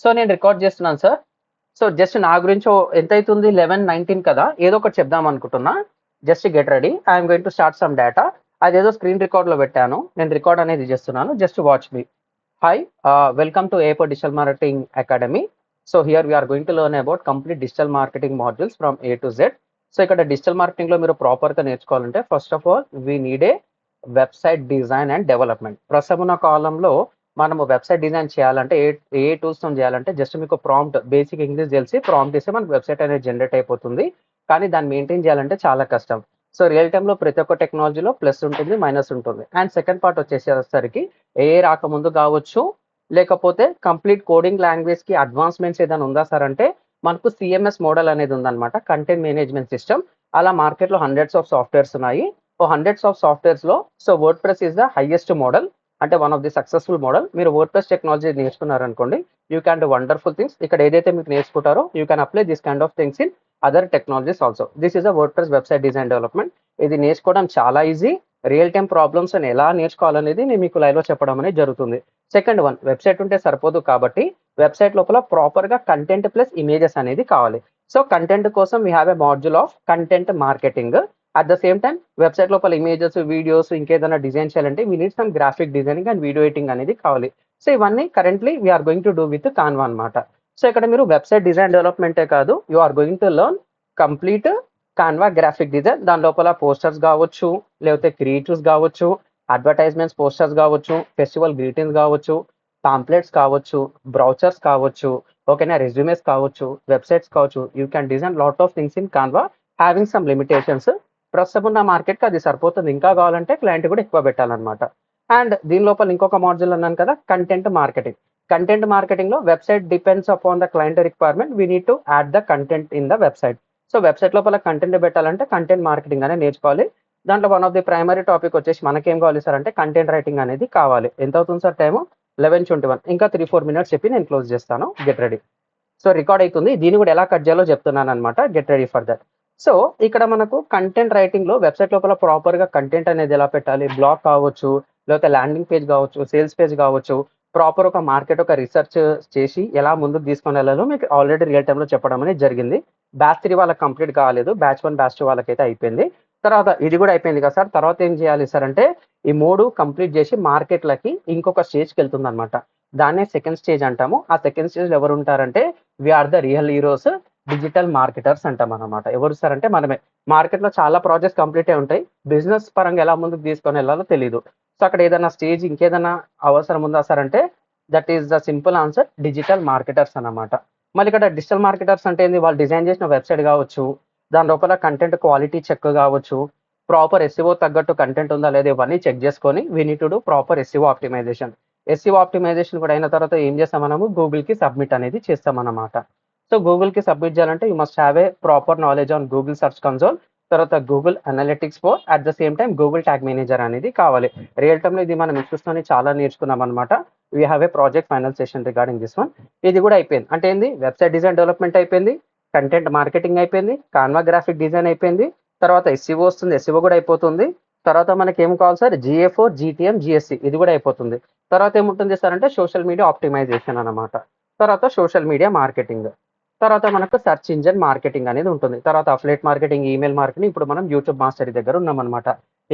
So నేను record చేస్తున్నాను sir. So just నా గురించి ఎంత అవుతుంది 11:19 కదా, ఏదో ఒకటి చెప్దాం అనుకుంటున్నా. Just get ready, I'm going to start some data. అదేదో స్క్రీన్ రికార్డ్ లో పెట్టాను, నేను రికార్డ్ అనేది చేస్తున్నాను. Just watch me. Hi, welcome to ఏపో digital marketing academy. So here we are going to learn about complete digital marketing modules from A to Z. So ఇక్కడ digital marketing లో మీరు ప్రాపర్ గా నేర్చుకోవాలంటే first of all we need a website design and development. ప్రస్తుతం కాలంలో మనము website design చేయాలంటే ఏ tools తో చేయాలంటే జస్ట్ మీకు ప్రాంప్ట్, బేసిక్ ఇంగ్లీష్ తెలిసి ప్రాంప్ట్ ఇస్తే మనకు వెబ్సైట్ అనేది జనరేట్ అయిపోతుంది. కానీ దాన్ని మెయింటైన్ చేయాలంటే చాలా కష్టం. సో రియల్ టైంలో ప్రతి ఒక్క టెక్నాలజీలో ప్లస్ ఉంటుంది, మైనస్ ఉంటుంది. అండ్ సెకండ్ పార్ట్ వచ్చేసరికి ఏ రాకముందు కావచ్చు, లేకపోతే కంప్లీట్ కోడింగ్ లాంగ్వేజ్ కి అడ్వాన్స్మెంట్స్ ఏదైనా ఉందా సార్ అంటే మనకు సిఎంఎస్ మోడల్ అనేది ఉందన్నమాట, కంటెంట్ మేనేజ్మెంట్ సిస్టమ్. అలా మార్కెట్లో హండ్రెడ్స్ ఆఫ్ సాఫ్ట్వేర్స్ ఉన్నాయి. హండ్రెడ్స్ ఆఫ్ సాఫ్ట్వేర్స్ లో so WordPress is the highest model, అంటే one of the successful model. మీరు వర్డ్ ప్రెస్ టెక్నాలజీ నేర్చుకున్నారనుకోండి, you can do wonderful things. ఇక్కడ ఏదైతే మీకు నేర్చుకుంటారో you can apply this kind of things in other technologies also. This is a WordPress website design development. ఇది నేర్చుకోవడం చాలా easy. Real time problems అని ఎలా నేర్చుకోవాలనేది నేను మీకు లైవ్ లో చెప్పడం అనేది జరుగుతుంది. సెకండ్ వన్, వెబ్సైట్ ఉంటే సరిపోదు కాబట్టి వెబ్సైట్ లోపల ప్రాపర్ గా కంటెంట్ ప్లస్ ఇమేజెస్ అనేది కావాలి. సో కంటెంట్ కోసం we have a module of content marketing. At the same time website లోపల ఇమేజెస్, వీడియోస్ ఇంకేదైనా డిజైన్ చేయాలంటే we need some graphic designing and video editing అనేది కావాలి. సో ఇవన్నీ currently we are going to do with Canva అనమాట. So ఇక్కడ మీరు website design డెవలప్మెంటే కాదు, you are going to learn complete Canva graphic design. దాని లోపల పోస్టర్స్ కావచ్చు, లేకపోతే క్రియేటివ్స్ కావచ్చు, అడ్వర్టైజ్మెంట్స్ పోస్టర్స్ కావచ్చు, ఫెస్టివల్ గ్రీటింగ్స్ కావచ్చు, పాంప్లెట్స్ కావచ్చు, బ్రౌచర్స్ కావచ్చు, ఓకేనా, రెజ్యూమేస్ కావచ్చు, వెబ్సైట్స్ కావచ్చు. You can design lot of things in Canva having some limitations. ప్రస్తుతం ఉన్న మార్కెట్కి అది సరిపోతుంది, ఇంకా కావాలంటే క్లయింట్ కూడా ఎక్కువ పెట్టాలన్నమాట. అండ్ దీని లోపల ఇంకొక మాడ్యూల్ అన్నాను కదా, కంటెంట్ మార్కెటింగ్. కంటెంట్ మార్కెటింగ్ లో website depends upon the client requirement, we need to add the content in the website. So website లోపల కంటెంట్ పెట్టాలంటే కంటెంట్ మార్కెటింగ్ అనేది నేర్చుకోవాలి. దాంట్లో one of the primary topic వచ్చేసి మనకేం కావాలి సార్ అంటే కంటెంట్ రైటింగ్ అనేది కావాలి. ఎంత అవుతుంది సార్ టైము? 11:21. ఇంకా 3-4 మినిట్స్ చెప్పి నేను క్లోజ్ చేస్తాను. Get ready. సో రికార్డ్ అవుతుంది, దీన్ని కూడా ఎలా కట్ చేయాలో చెప్తున్నాను అనమాట. Get ready for that. So ఇక్కడ మనకు కంటెంట్ రైటింగ్ లో వెబ్సైట్ లోపల ప్రాపర్ గా కంటెంట్ అనేది ఎలా పెట్టాలి, బ్లాగ్ కావచ్చు, లేకపోతే ల్యాండింగ్ పేజ్ కావచ్చు, సేల్స్ పేజ్ కావచ్చు, ప్రాపర్ ఒక మార్కెట్ ఒక రీసెర్చ్ చేసి ఎలా ముందుకు తీసుకొని వెళ్ళాలో మీకు ఆల్రెడీ రియల్ టైమ్ లో చెప్పడం అనేది జరిగింది. బ్యాచ్ 3 వాళ్ళకి కంప్లీట్ కాలేదు, బ్యాచ్ 1 బ్యాచ్ 2 వాళ్ళకైతే అయిపోయింది. తర్వాత ఇది కూడా అయిపోయింది కదా సార్, తర్వాత ఏం చేయాలి సార్ అంటే ఈ 3 కంప్లీట్ చేసి మార్కెట్లకి ఇంకొక స్టేజ్కి వెళ్తుంది అనమాట. దాన్నే సెకండ్ స్టేజ్ అంటాము. ఆ సెకండ్ స్టేజ్ ఎవరు ఉంటారంటే we are the real heroes, digital marketers అంటాం అనమాట. ఎవరు సార్ అంటే మనమే. మార్కెట్ లో చాలా ప్రాజెక్ట్స్ కంప్లీట్ అయి ఉంటాయి, బిజినెస్ పరంగా ఎలా ముందుకు తీసుకొని వెళ్ళాలో తెలియదు. సో అక్కడ ఏదైనా స్టేజ్ ఇంకేదైనా అవసరం ఉందా సార్ అంటే that is the simple answer, digital marketers అన్నమాట. మళ్ళీ ఇక్కడ డిజిటల్ మార్కెటర్స్ అంటే ఏంది, వాళ్ళు డిజైన్ చేసిన వెబ్సైట్ కావచ్చు, దాని లోపల కంటెంట్ క్వాలిటీ చెక్ కావచ్చు, ప్రాపర్ ఎస్ఈఓ తగ్గట్టు కంటెంట్ ఉందా లేదా ఇవన్నీ చెక్ చేసుకొని we need to do proper SEO optimisation. SEO optimisation కూడా అయిన తర్వాత ఏం చేస్తాం మనము, గూగుల్ కి సబ్మిట్ అనేది చేస్తాం అన్నమాట. సో గూగుల్ కి సబ్మిట్ చేయాలంటే you must have a proper knowledge on Google search console, తర్వాత Google analytics four, at the same time Google tag manager అనేది కావాలి. రియల్ టైమ్ లో ఇది మనం చూసుకొని చాలా నేర్చుకున్నాం అనమాట. We have a project final session regarding this one. ఇది కూడా అయిపోయింది. అంటే ఏంది, వెబ్సైట్ డిజైన్ డెవలప్మెంట్ అయిపోయింది, కంటెంట్ మార్కెటింగ్ అయిపోయింది, కాన్వా గ్రాఫిక్ డిజైన్ అయిపోయింది, తర్వాత ఎస్ఈఓ వస్తుంది, ఎస్ఈఓ కూడా అయిపోతుంది. తర్వాత మనకి ఏం కావాలి సార్, GA4, GTM, GSC ఇది కూడా అయిపోతుంది. తర్వాత ఏముంటుంది సార్ అంటే సోషల్ మీడియా ఆప్టిమైజేషన్ అనమాట. తర్వాత సోషల్ మీడియా మార్కెటింగ్, తర్వాత మనకు సెర్చ్ ఇంజన్ మార్కెటింగ్ అనేది ఉంటుంది. తర్వాత అఫిలియేట్ మార్కెటింగ్, ఈమెయిల్ మార్కెటింగ్. ఇప్పుడు మనం యూట్యూబ్ మాస్టరీ దగ్గర ఉన్నామన్నమాట.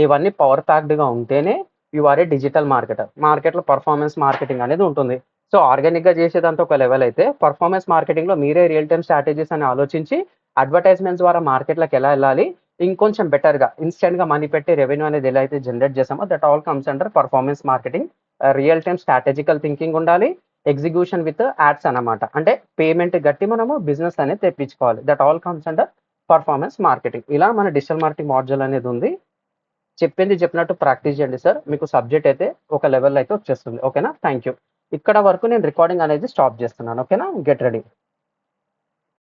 ఇవన్నీ పవర్ ప్యాక్డ్ గా ఉంటేనే you are a digital marketer. Market లో పర్ఫార్మెన్స్ మార్కెటింగ్ అనేది ఉంటుంది. సో ఆర్గానిక్ గా చేసేదంతా ఒక లెవెల్ అయితే, పర్ఫార్మెన్స్ మార్కెటింగ్ లో మీరే రియల్ టైమ్ స్ట్రాటజీస్ అని ఆలోచించి అడ్వర్టైజ్మెంట్స్ ద్వారా మార్కెట్లకు ఎలా వెళ్ళాలి, ఇంకొంచెం బెటర్ గా ఇన్స్టెంట్ గా మనీ పెట్టి రెవెన్యూ అనేది ఎలా అయితే జనరేట్ చేసామో that all comes under performance marketing. Real time strategical thinking ఉండాలి, ఎగ్జిక్యూషన్ విత్ యాడ్స్ అన్నమాట. అంటే పేమెంట్ గట్టి మనము బిజినెస్ అనేది తెప్పించుకోవాలి. That all comes under performance marketing. ఇలా మన డిజిటల్ మార్కెటింగ్ మాడ్యూల్ అనేది ఉంది. చెప్పింది చెప్పినట్టు ప్రాక్టీస్ చేయండి సార్, మీకు సబ్జెక్ట్ అయితే ఒక లెవెల్ అయితే వచ్చేస్తుంది. ఓకేనా, థ్యాంక్ యూ. ఇక్కడ వరకు నేను రికార్డింగ్ అనేది స్టాప్ చేస్తున్నాను. ఓకేనా, గెట్ రెడీ.